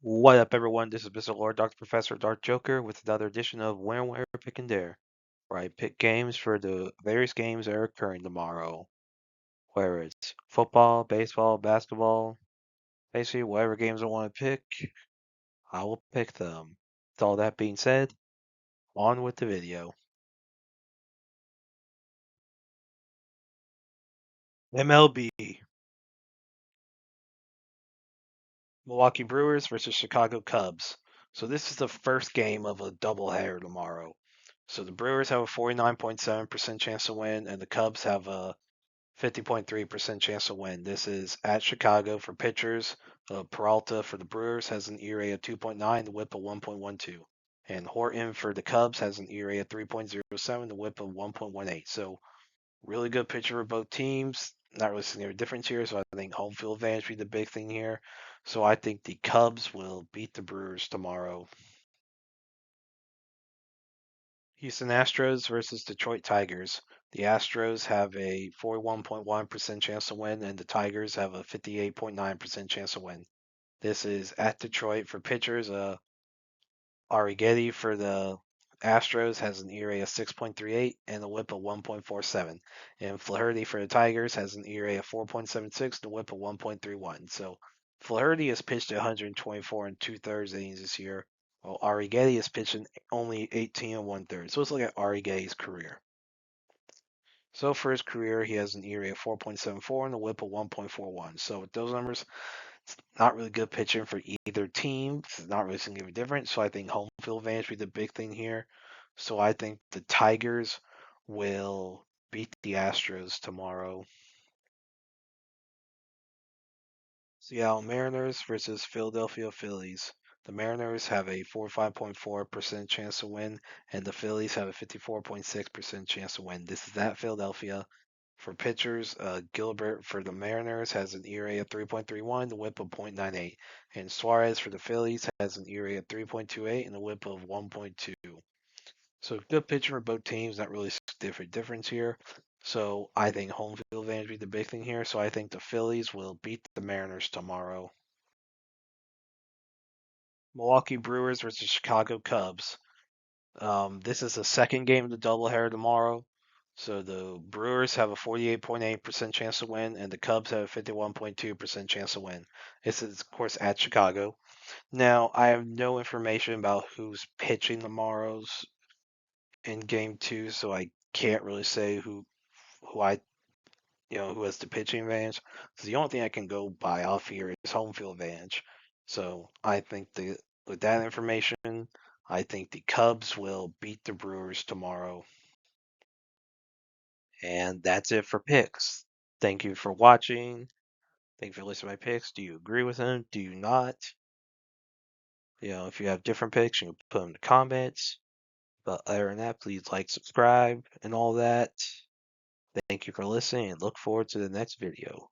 What up, everyone? This is Mr. Lord, Dr. Professor, Dark Joker, with another edition of When, Where, Pick, and Dare, where I pick games for the various games that are occurring tomorrow. Whether it's football, baseball, basketball, basically whatever games I want to pick, I will pick them. With all that being said, on with the video. MLB, Milwaukee Brewers versus Chicago Cubs. So this is the first game of a doubleheader tomorrow. So the Brewers have a 49.7% chance to win, and the Cubs have a 50.3% chance to win. This is at Chicago for pitchers. Peralta for the Brewers has an ERA of 2.9, the whip of 1.12. And Horton for the Cubs has an ERA of 3.07, the whip of 1.18. So really good pitcher for both teams. Not really seeing a difference here, so I think home field advantage will be the big thing here. So I think the Cubs will beat the Brewers tomorrow. Houston Astros versus Detroit Tigers. The Astros have a 41.1% chance to win, and the Tigers have a 58.9% chance to win. This is at Detroit for pitchers. Arrighetti for the Astros has an ERA of 6.38 and a whip of 1.47. And Flaherty for the Tigers has an ERA of 4.76 and a whip of 1.31. So Flaherty has pitched 124 and two-thirds innings this year, while Arrighetti is pitching only 18 and one-third. So let's look at Arrighetti's career. So for his career, he has an ERA of 4.74 and a whip of 1.41. So with those numbers, it's not really good pitching for either team. It's not really going to give a difference. So I think home field advantage will be the big thing here. So I think the Tigers will beat the Astros tomorrow. Seattle Mariners versus Philadelphia Phillies. The Mariners have a 45.4% chance to win, and the Phillies have a 54.6% chance to win. This is at Philadelphia. For pitchers, Gilbert for the Mariners has an ERA of 3.31, the whip of .98. And Suarez for the Phillies has an ERA of 3.28 and a whip of 1.2. So good pitcher for both teams, not really difference here. So I think home field advantage will be the big thing here. So I think the Phillies will beat the Mariners tomorrow. Milwaukee Brewers versus Chicago Cubs. This is the second game of the doubleheader tomorrow. So the Brewers have a 48.8% chance to win, and the Cubs have a 51.2% chance to win. This is, of course, at Chicago. Now, I have no information about who's pitching tomorrow's in Game 2, so I can't really say who I who has the pitching advantage. So the only thing I can go by off here is home field advantage. So I think with that information, I think the Cubs will beat the Brewers tomorrow. And that's it for picks. Thank you for watching. Thank you for listening to my picks. Do you agree with them? Do you not? If you have different picks, you can put them in the comments. But other than that, please like, subscribe, and all that. Thank you for listening, and look forward to the next video.